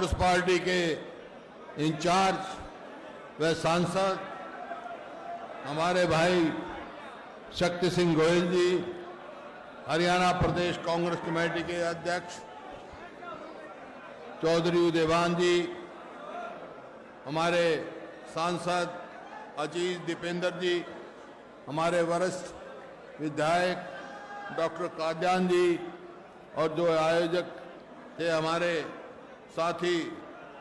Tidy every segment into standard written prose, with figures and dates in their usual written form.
Congress party के in charge व सांसद हमारे भाई शक्ति सिंह गोयल जी, हरियाणा प्रदेश कांग्रेस कमेटी के अध्यक्ष चौधरी उदयवान जी, हमारे सांसद अजीज दीपेंद्र जी, हमारे वरिष्ठ विधायक डॉक्टर कादयान जी, और जो आयोजक थे हमारे साथी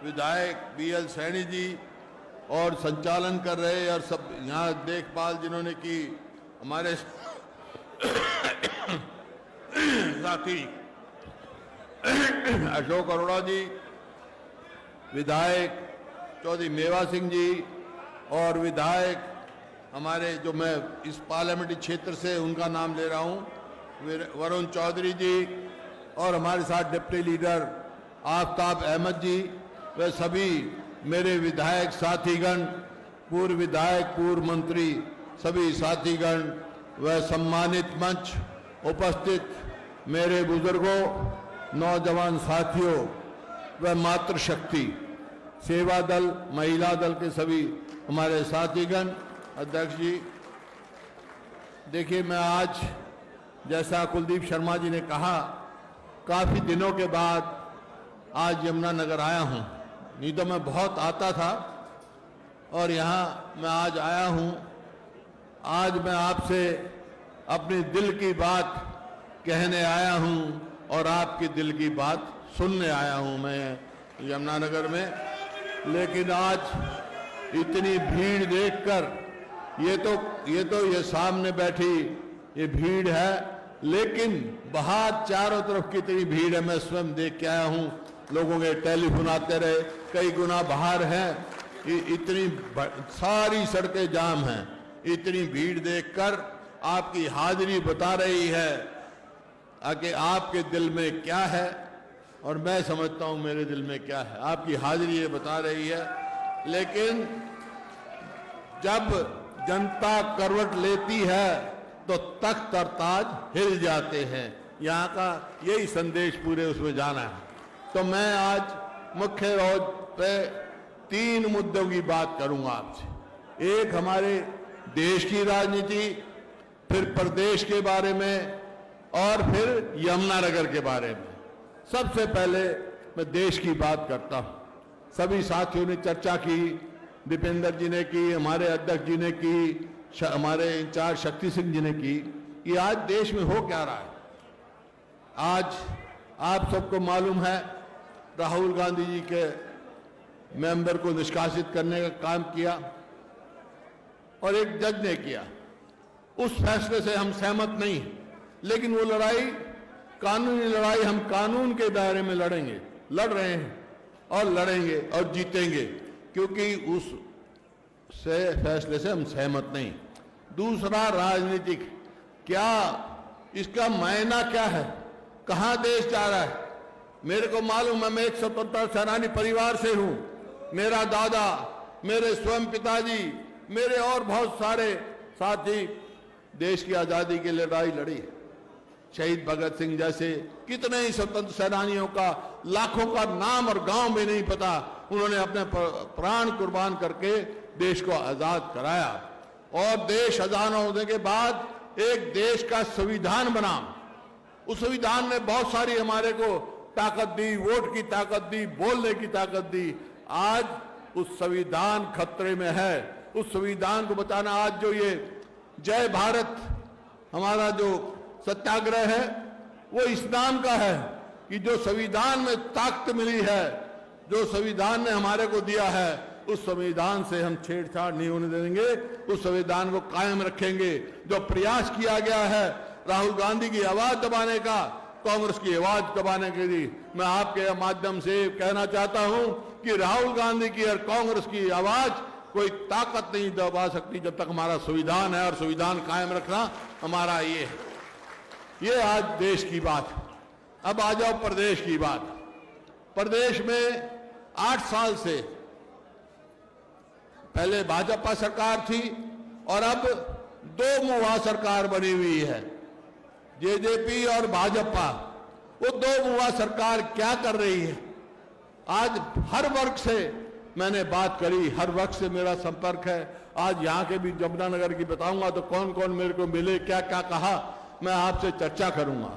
विधायक बीएल सैनी जी, और संचालन कर रहे और सब यहाँ देखभाल जिन्होंने की हमारे साथी अशोक अरोड़ा जी, विधायक चौधरी मेवा सिंह जी, और विधायक हमारे जो मैं इस पार्लियामेंट्री क्षेत्र से उनका नाम ले रहा हूँ वरुण चौधरी जी, और हमारे साथ डिप्टी लीडर आफ्ताब अहमद जी, वे सभी मेरे विधायक साथीगण, पूर्व विधायक, पूर्व मंत्री, सभी साथीगण व सम्मानित मंच उपस्थित मेरे बुजुर्गों, नौजवान साथियों व मातृशक्ति सेवा दल, महिला दल के सभी हमारे साथीगण, अध्यक्ष जी, देखिए मैं आज जैसा कुलदीप शर्मा जी ने कहा, काफ़ी दिनों के बाद आज यमुनानगर आया हूँ। नहीं तो मैं बहुत आता था और यहाँ मैं आज आया हूँ। आज मैं आपसे अपने दिल की बात कहने आया हूँ और आपकी दिल की बात सुनने आया हूँ मैं यमुनानगर में। लेकिन आज इतनी भीड़ देखकर ये सामने बैठी ये भीड़ है, लेकिन बाहर चारों तरफ कितनी भीड़ है मैं स्वयं देख के आया हूँ। लोगों के टेलीफोन आते रहे, कई गुना बाहर हैं, इतनी सारी सड़कें जाम हैं। इतनी भीड़ देखकर आपकी हाजिरी बता रही है कि आपके दिल में क्या है, और मैं समझता हूँ मेरे दिल में क्या है। आपकी हाजिरी ये बता रही है। लेकिन जब जनता करवट लेती है तो तख्त और ताज हिल जाते हैं। यहाँ का यही संदेश पूरे उसमें जाना है। तो मैं आज मुख्य रोज पे 3 मुद्दों की बात करूंगा आपसे। एक हमारे देश की राजनीति, फिर प्रदेश के बारे में, और फिर यमुनानगर के बारे में। सबसे पहले मैं देश की बात करता हूं। सभी साथियों ने चर्चा की, दीपेंद्र जी ने की, हमारे अध्यक्ष जी ने की, हमारे इंचार्ज शक्ति सिंह जी ने की कि आज देश में हो क्या रहा है। आज आप सबको मालूम है राहुल गांधी जी के मेंबर को निष्कासित करने का काम किया और एक जज ने किया। उस फैसले से हम सहमत नहीं, लेकिन वो लड़ाई, कानूनी लड़ाई, हम कानून के दायरे में लड़ेंगे, लड़ रहे हैं और लड़ेंगे और जीतेंगे, क्योंकि उस फैसले से हम सहमत नहीं। दूसरा, राजनीतिक, क्या इसका मायना क्या है, कहां देश जा रहा है। मेरे को मालूम है, मैं एक स्वतंत्रता सेनानी परिवार से हूं। मेरा दादा, मेरे स्वयं पिताजी, मेरे और बहुत सारे साथी देश की आजादी के लिए लड़ाई लड़ी है। शहीद भगत सिंह जैसे कितने ही स्वतंत्र सेनानियों का, लाखों का नाम और गांव में नहीं पता, उन्होंने अपने प्राण कुर्बान करके देश को आजाद कराया। और देश आजाद होने के बाद एक देश का संविधान बना। उस संविधान ने बहुत सारी हमारे को ताकत दी, वोट की ताकत दी, बोलने की ताकत दी। आज उस संविधान खतरे में है। उस संविधान को बचाना, आज जो ये जय भारत हमारा जो सत्याग्रह है, वो इस नाम का है कि जो संविधान में ताकत मिली है, जो संविधान ने हमारे को दिया है, उस संविधान से हम छेड़छाड़ नहीं होने देंगे। उस संविधान को कायम रखेंगे। जो प्रयास किया गया है राहुल गांधी की आवाज दबाने का, कांग्रेस की आवाज दबाने के लिए, मैं आपके माध्यम से कहना चाहता हूं कि राहुल गांधी की और कांग्रेस की आवाज कोई ताकत नहीं दबा सकती जब तक हमारा संविधान है, और संविधान कायम रखना हमारा ये है। ये आज देश की बात। अब आ जाओ प्रदेश की बात। प्रदेश में 8 साल से पहले भाजपा सरकार थी और अब 2 मुहा सरकार बनी हुई है, जेजेपी और भाजपा। वो 2 मुहा सरकार क्या कर रही है? आज हर वर्ग से मैंने बात करी, हर वर्ग से मेरा संपर्क है। आज यहाँ के भी जमुनानगर की बताऊंगा तो कौन कौन मेरे को मिले, क्या क्या कहा, मैं आपसे चर्चा करूंगा।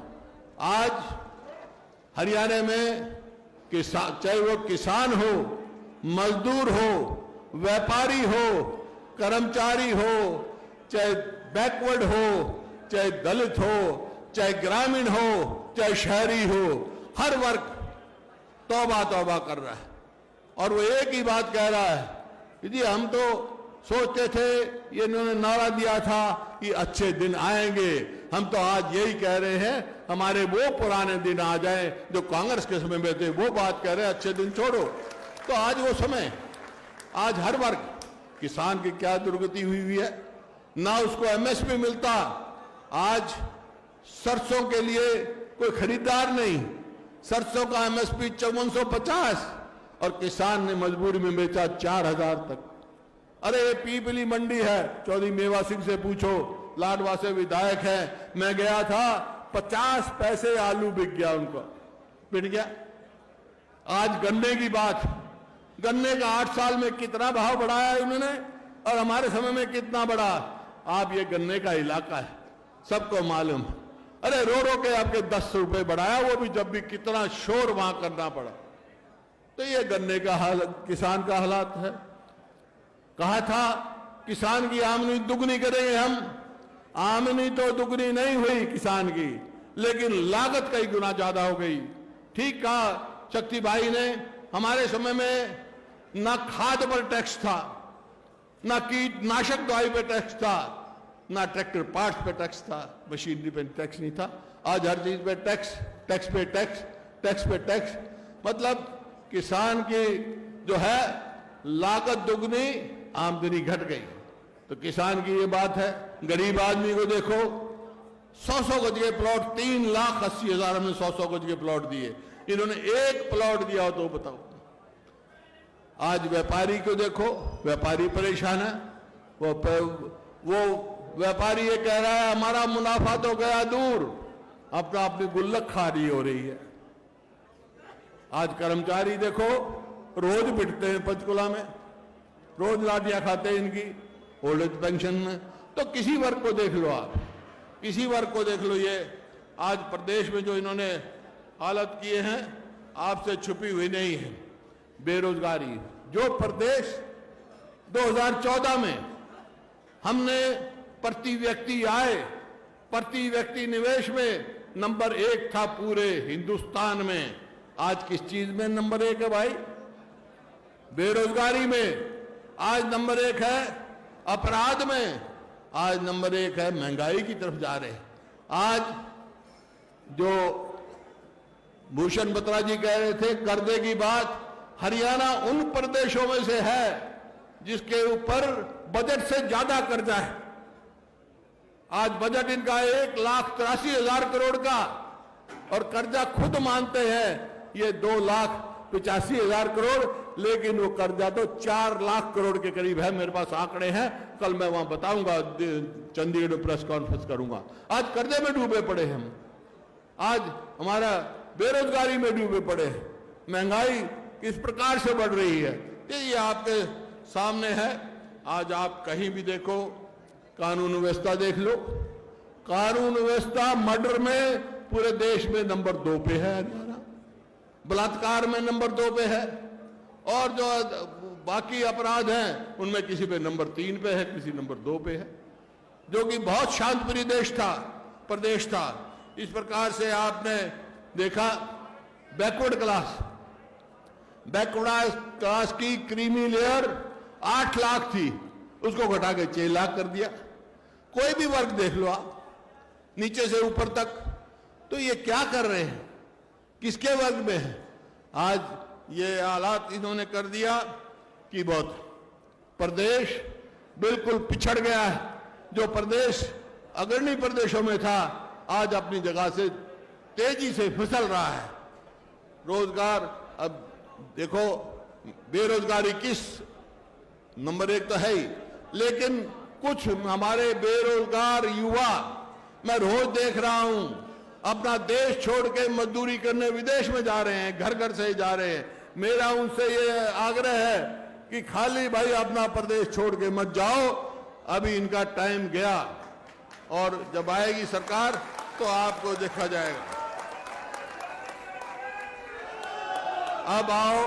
आज हरियाणा में चाहे वो किसान हो, मजदूर हो, व्यापारी हो, कर्मचारी हो, चाहे बैकवर्ड हो, चाहे दलित हो, चाहे ग्रामीण हो, चाहे शहरी हो, हर वर्ग तौबा तौबा कर रहा है। और वो एक ही बात कह रहा है कि जी हम तो सोचते थे, ये इन्होंने नारा दिया था कि अच्छे दिन आएंगे, हम तो आज यही कह रहे हैं हमारे वो पुराने दिन आ जाएं जो कांग्रेस के समय में थे। वो बात कह रहे हैं अच्छे दिन छोड़ो, तो आज वो समय, आज हर वर्ग, किसान की क्या दुर्गति हुई है, ना उसको एमएसपी मिलता। आज सरसों के लिए कोई खरीदार नहीं, सरसों का एमएसपी 5450 और किसान ने मजबूरी में बेचा 4000 तक। अरे ये पीपली मंडी है, चौधरी मेवा सिंह से पूछो, लाडवा से विधायक है, मैं गया था 50 पैसे आलू बिक गया, उनको बिक गया। आज गन्ने की बात, गन्ने का 8 साल में कितना भाव बढ़ाया है उन्होंने और हमारे समय में कितना बढ़ा। आप ये गन्ने का इलाका है, सबको मालूम। अरे रो रो के आपके 10 रुपए बढ़ाया, वो भी जब भी कितना शोर वहां करना पड़ा। तो ये गन्ने का हाल, किसान का हालात है। कहा था किसान की आमदनी दुगनी करेंगे हम, आमदनी तो दुगनी नहीं हुई किसान की, लेकिन लागत कई गुना ज्यादा हो गई। ठीक कहा शक्ति भाई ने, हमारे समय में ना खाद पर टैक्स था, ना कीटनाशक दवाई पर टैक्स था, ना ट्रैक्टर पार्ट्स पे टैक्स था, मशीनरी पे टैक्स नहीं था। आज हर चीज पे टैक्स, टैक्स पे टैक्स, टैक्स पे टैक्स, मतलब किसान की जो है लागत दुगनी, आमदनी घट गई। तो किसान की ये बात है। गरीब आदमी को देखो, 100-100 गज के प्लॉट, 3,80,000 में 100-100 गज के प्लॉट दिए, इन्होंने एक प्लॉट दिया हो तो बताओ। आज व्यापारी को देखो, व्यापारी परेशान है। वो व्यापारी ये कह रहा है हमारा मुनाफा तो गया दूर, अपना अपनी गुल्लक खारी हो रही है। आज कर्मचारी देखो, रोज पिटते हैं पंचकुला में, रोज लाठियां खाते हैं इनकी ओल्ड एज पेंशन में। तो किसी वर्ग को देख लो आप, किसी वर्ग को देख लो। ये आज प्रदेश में जो इन्होंने हालत किए हैं, आपसे छुपी हुई नहीं है। बेरोजगारी, जो प्रदेश 2014 में हमने प्रति व्यक्ति आय, प्रति व्यक्ति निवेश में नंबर 1 था पूरे हिंदुस्तान में, आज किस चीज में नंबर 1 है भाई? बेरोजगारी में आज नंबर 1 है, अपराध में आज नंबर 1 है, महंगाई की तरफ जा रहे हैं। आज जो भूषण बत्रा जी कह रहे थे कर्जे की बात, हरियाणा उन प्रदेशों में से है जिसके ऊपर बजट से ज्यादा कर्जा है। आज बजट इनका 1,83,000 करोड़ का, और कर्जा खुद मानते हैं ये 2,85,000 करोड़, लेकिन वो कर्जा तो 4 लाख करोड़ के करीब है। मेरे पास आंकड़े हैं, कल मैं वहां बताऊंगा, चंडीगढ़ में प्रेस कॉन्फ्रेंस करूंगा। आज कर्जे में डूबे पड़े हैं हम, आज हमारा बेरोजगारी में डूबे पड़े हैं, महंगाई किस प्रकार से बढ़ रही है ये आपके सामने है। आज आप कहीं भी देखो, कानून व्यवस्था देख लो, कानून व्यवस्था मर्डर में पूरे देश में नंबर 2 पे है हरियाणा, बलात्कार में नंबर 2 पे है, और जो बाकी अपराध हैं उनमें किसी पे नंबर 3 पे है, किसी नंबर 2 पे है, जो कि बहुत शांतप्रिय देश था, प्रदेश था। इस प्रकार से आपने देखा बैकवर्ड क्लास की क्रीमी लेयर 8 लाख थी, उसको घटा के 6 लाख कर दिया। कोई भी वर्ग देख लो आप, नीचे से ऊपर तक, तो ये क्या कर रहे हैं, किसके वर्ग में है? आज ये हालात इन्होंने कर दिया कि बहुत प्रदेश बिल्कुल पिछड़ गया है। जो प्रदेश अग्रणी प्रदेशों में था, आज अपनी जगह से तेजी से फिसल रहा है। रोजगार, अब देखो बेरोजगारी किस नंबर 1 तो है ही, लेकिन कुछ हमारे बेरोजगार युवा, मैं रोज देख रहा हूं, अपना देश छोड़ के मजदूरी करने विदेश में जा रहे हैं, घर घर से जा रहे हैं। मेरा उनसे ये आग्रह है कि खाली भाई अपना प्रदेश छोड़ के मत जाओ, अभी इनका टाइम गया और जब आएगी सरकार तो आपको देखा जाएगा। अब आओ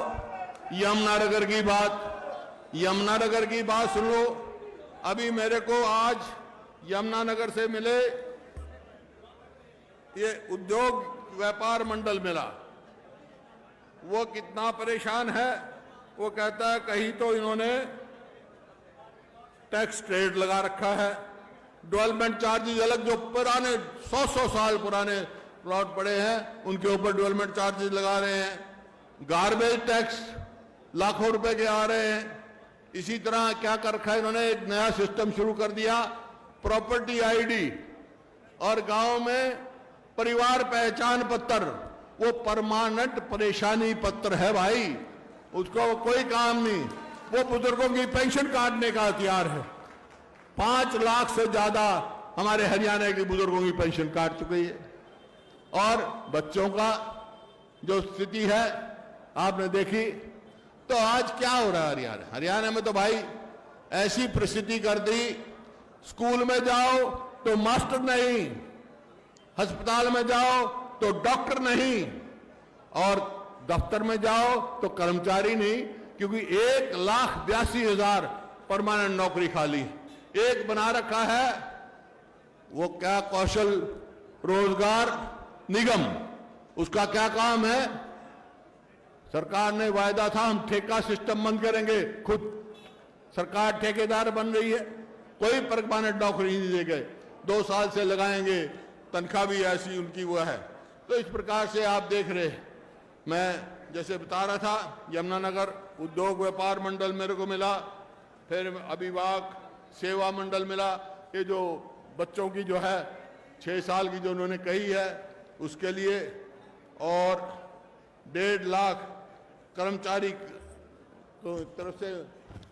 यमुनानगर की बात। यमुनानगर की बात सुन लो। अभी मेरे को आज यमुनानगर से मिले ये उद्योग व्यापार मंडल मिला। वो कितना परेशान है। वो कहता है कहीं तो इन्होंने टैक्स ट्रेड लगा रखा है, डेवलपमेंट चार्जेस अलग, जो पुराने 100 साल पुराने प्लॉट पड़े हैं उनके ऊपर डेवलपमेंट चार्जेस लगा रहे हैं। गार्बेज टैक्स लाखों रुपए के आ रहे हैं। इसी तरह क्या कर रखा है इन्होंने, एक नया सिस्टम शुरू कर दिया, प्रॉपर्टी आईडी और गांव में परिवार पहचान पत्र। वो परमानेंट परेशानी पत्र है भाई, उसको कोई काम नहीं। वो बुजुर्गों की पेंशन काटने का हथियार है। 5 लाख से ज्यादा हमारे हरियाणा के बुजुर्गों की पेंशन काट चुकी है। और बच्चों का जो स्थिति है आपने देखी। तो आज क्या हो रहा है हरियाणा में तो भाई ऐसी परिस्थिति कर दी, स्कूल में जाओ तो मास्टर नहीं, अस्पताल में जाओ तो डॉक्टर नहीं, और दफ्तर में जाओ तो कर्मचारी नहीं, क्योंकि 1,82,000 परमानेंट नौकरी खाली। एक बना रखा है वो क्या, कौशल रोजगार निगम। उसका क्या काम है, सरकार ने वायदा था हम ठेका सिस्टम बंद करेंगे, खुद सरकार ठेकेदार बन रही है, कोई परमानेंट नौकरी नहीं दे गए, 2 साल से लगाएंगे, तनख्वाह भी ऐसी उनकी वो है। तो इस प्रकार से आप देख रहे, मैं जैसे बता रहा था यमुनानगर उद्योग व्यापार मंडल मेरे को मिला, फिर अभिभावक सेवा मंडल मिला। ये जो बच्चों की जो है 6 साल की जो उन्होंने कही है उसके लिए, और 1.5 लाख कर्मचारी तो तरफ से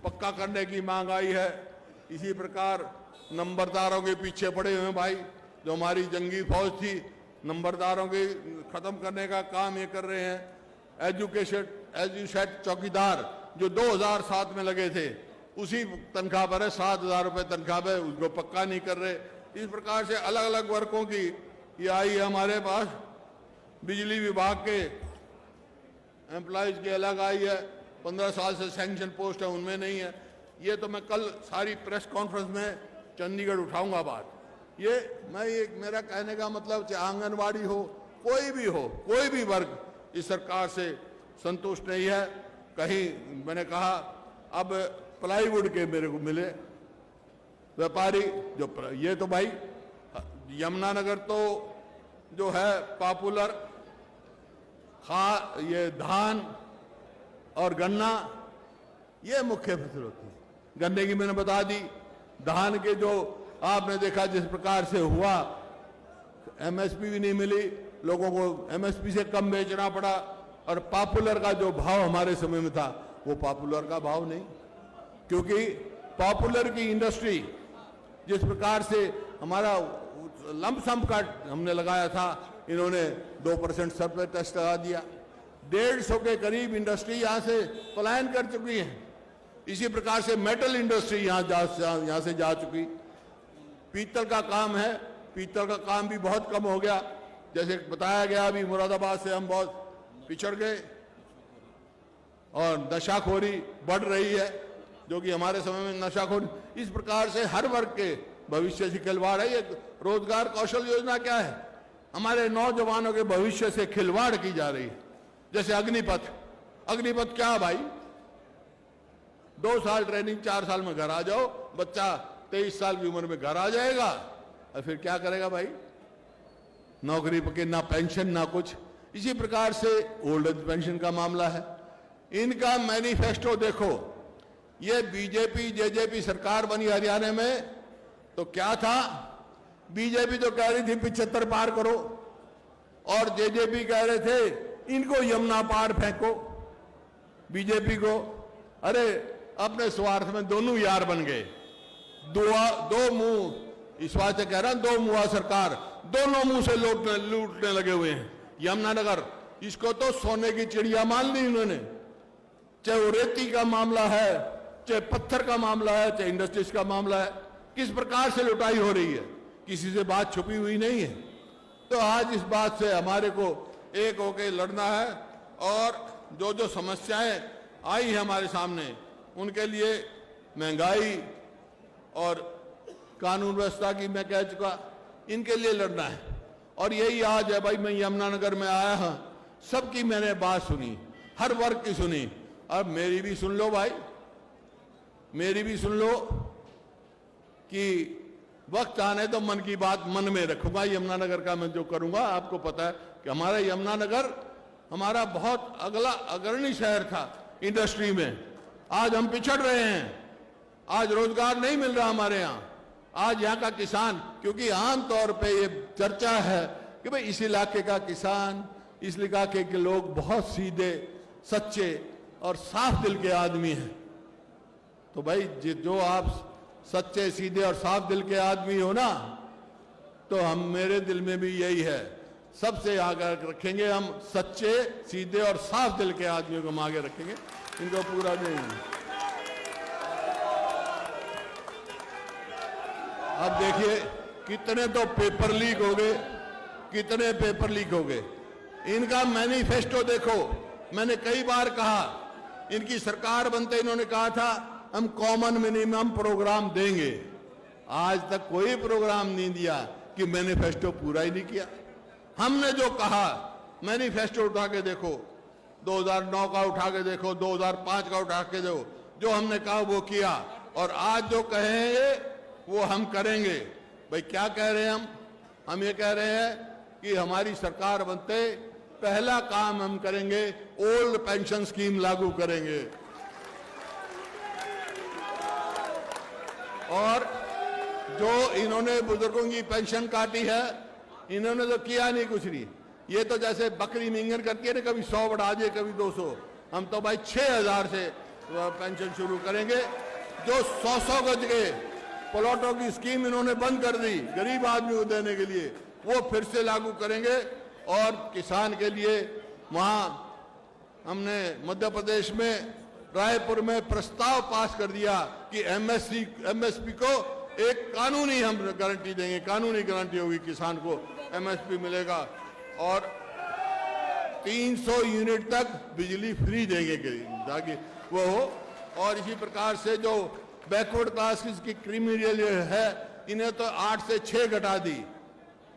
पक्का करने की मांग आई है। इसी प्रकार नंबरदारों के पीछे पड़े हुए हैं भाई, जो हमारी जंगी फौज थी, नंबरदारों के खत्म करने का काम ये कर रहे हैं। एजुसेट चौकीदार जो 2007 में लगे थे उसी तनख्वाह पर है, 7,000 रुपये तनख्वाह पे, उसको पक्का नहीं कर रहे। इस प्रकार से अलग अलग वर्गों की ये आई है हमारे पास। बिजली विभाग के एम्प्लॉयज की अलग आई है, 15 साल से सैंक्शन पोस्ट है उनमें नहीं है। ये तो मैं कल सारी प्रेस कॉन्फ्रेंस में चंडीगढ़ उठाऊंगा बात। ये मेरा कहने का मतलब चाहे आंगनवाड़ी हो, कोई भी हो, कोई भी वर्ग इस सरकार से संतुष्ट नहीं है। कहीं मैंने कहा अब प्लाईवुड के मेरे को मिले व्यापारी, जो ये तो भाई यमुनानगर तो जो है पॉपुलर ये धान और गन्ना ये मुख्य फसल होती है। गन्ने की मैंने बता दी, धान के जो आपने देखा जिस प्रकार से हुआ, एमएसपी भी नहीं मिली, लोगों को एमएसपी से कम बेचना पड़ा, और पॉपुलर का जो भाव हमारे समय में था वो पॉपुलर का भाव नहीं, क्योंकि पॉपुलर की इंडस्ट्री जिस प्रकार से हमारा लंपसम का हमने लगाया था, इन्होंने 2% सर पे टैक्स लगा दिया। 150 के करीब इंडस्ट्री यहाँ से पलायन कर चुकी है। इसी प्रकार से मेटल इंडस्ट्री यहाँ से जा चुकी। पीतल का काम है, पीतल का काम भी बहुत कम हो गया। जैसे बताया गया अभी मुरादाबाद से हम बहुत पिछड़ गए, और नशाखोरी बढ़ रही है, जो कि हमारे समय में नशाखोरी, इस प्रकार से हर वर्ग के भविष्य से खिलवाड़ है। ये रोजगार कौशल योजना क्या है, हमारे नौजवानों के भविष्य से खिलवाड़ की जा रही है। जैसे अग्निपथ, अग्निपथ क्या है भाई, 2 साल ट्रेनिंग, 4 साल में घर आ जाओ, बच्चा 23 साल की उम्र में घर आ जाएगा, और फिर क्या करेगा भाई, नौकरी पके, ना पेंशन ना कुछ। इसी प्रकार से ओल्ड एज पेंशन का मामला है। इनका मैनिफेस्टो देखो, ये बीजेपी जेजेपी सरकार बनी हरियाणा में तो क्या था, बीजेपी तो कह रही थी 75 पार करो, और जेजेपी कह रहे थे इनको यमुना पार फेंको बीजेपी को। अरे अपने स्वार्थ में दोनों यार बन गए, दो मुंह, इस बात से कह रहा, 2 मुंह सरकार, दोनों मुंह से लूटने लगे हुए हैं। यमुनानगर इसको तो सोने की चिड़िया मान ली इन्होंने, चाहे वो रेती का मामला है, चाहे पत्थर का मामला है, चाहे इंडस्ट्रीज का मामला है, किस प्रकार से लुटाई हो रही है, किसी से बात छुपी हुई नहीं है। तो आज इस बात से हमारे को एक होकर लड़ना है और जो जो समस्याएं आई है हमारे सामने, उनके लिए महंगाई और कानून व्यवस्था की मैं कह चुका, इनके लिए लड़ना है। और यही आज है भाई, मैं यमुनानगर में आया हूं, सबकी मैंने बात सुनी, हर वर्ग की सुनी। अब मेरी भी सुन लो भाई, मेरी भी सुन लो कि वक्त आने तो मन की बात मन में रखूंगा। यमुनानगर का मैं जो करूंगा, आपको पता है कि हमारा यमुनानगर हमारा बहुत अग्रणी शहर था इंडस्ट्री में। आज हम पिछड़ रहे हैं, आज रोजगार नहीं मिल रहा हमारे यहाँ। आज यहाँ का किसान, क्योंकि आमतौर पे ये चर्चा है कि भाई इस इलाके का किसान, इस इलाके के लोग बहुत सीधे, सच्चे और साफ दिल के आदमी हैं। तो भाई जो आप सच्चे, सीधे और साफ दिल के आदमी हो ना, तो हम, मेरे दिल में भी यही है, सबसे आगे रखेंगे हम सच्चे, सीधे और साफ दिल के आदमियों को हम आगे रखेंगे, इनको पूरा नहीं। अब देखिए कितने तो पेपर लीक हो गए, कितने पेपर लीक हो गए। इनका मैनिफेस्टो देखो, मैंने कई बार कहा, इनकी सरकार बनते इन्होंने कहा था हम कॉमन मिनिमम प्रोग्राम देंगे। आज तक कोई प्रोग्राम नहीं दिया, कि मैनिफेस्टो पूरा ही नहीं किया। हमने जो कहा, मैनिफेस्टो उठा के देखो, 2009 का उठा के देखो, 2005 का उठा के देखो, जो हमने कहा वो किया। और आज जो कहेंगे वो हम करेंगे। भाई क्या कह रहे हैं हम ये कह रहे हैं कि हमारी सरकार बनते पहला काम हम करेंगे, ओल्ड पेंशन स्कीम लागू करेंगे। और जो इन्होंने बुजुर्गों की पेंशन काटी है, इन्होंने तो किया नहीं कुछ नहीं। ये तो जैसे बकरी मिंगन करके ना, कभी 100 बढ़ा दिए, कभी 200। हम तो भाई 6000 से पेंशन शुरू करेंगे। जो 100 गज के प्लॉटों की स्कीम इन्होंने बंद कर दी गरीब आदमी को देने के लिए, वो फिर से लागू करेंगे। और किसान के लिए वहां हमने मध्य प्रदेश में रायपुर में प्रस्ताव पास कर दिया कि एमएसपी को एक कानूनी हम गारंटी देंगे, कानूनी गारंटी होगी, किसान को एमएसपी मिलेगा। और 300 यूनिट तक बिजली फ्री देंगे ताकि वो हो। और इसी प्रकार से जो बैकवर्ड क्लास की क्रिमिनल है, इन्हें तो 8 से 6 घटा दी,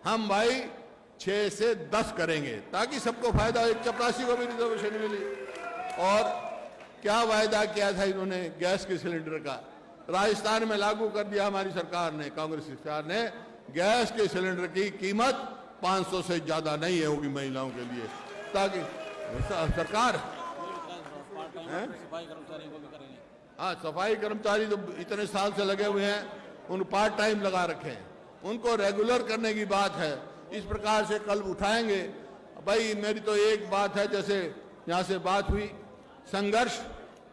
हम भाई 6 से 10 करेंगे, ताकि सबको फायदा हो, एक चपरासी को भी रिजर्वेशन मिली। और क्या वायदा किया था इन्होंने गैस के सिलेंडर का, राजस्थान में लागू कर दिया हमारी सरकार ने, कांग्रेस सरकार ने। गैस के सिलेंडर की कीमत 500 से ज्यादा नहीं होगी महिलाओं के लिए, ताकि सरकार हाँ, सफाई कर्मचारी तो इतने साल से लगे हुए हैं, उन पार्ट टाइम लगा रखे हैं, उनको रेगुलर करने की बात है। इस प्रकार से कल उठाएंगे। भाई मेरी तो एक बात है, जैसे यहाँ से बात हुई, संघर्ष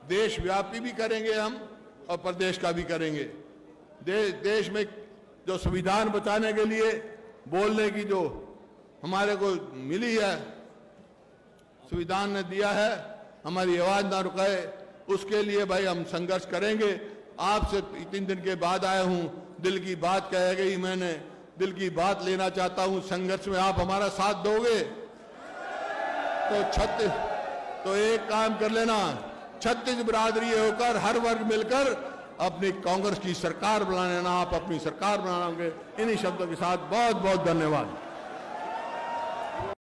देशव्यापी भी करेंगे हम और प्रदेश का भी करेंगे। देश में जो संविधान बचाने के लिए बोलने की जो हमारे को मिली है, संविधान ने दिया है, हमारी आवाज ना रुकाए, उसके लिए भाई हम संघर्ष करेंगे। आपसे 3 दिन के बाद आया हूं, दिल की बात कह गई, मैंने दिल की बात लेना चाहता हूं। संघर्ष में आप हमारा साथ दोगे तो एक काम कर लेना, 36 बिरादरी होकर हर वर्ग मिलकर अपनी कांग्रेस की सरकार बना लेना। आप अपनी सरकार बनाओगे। इन्हीं शब्दों के साथ बहुत बहुत धन्यवाद।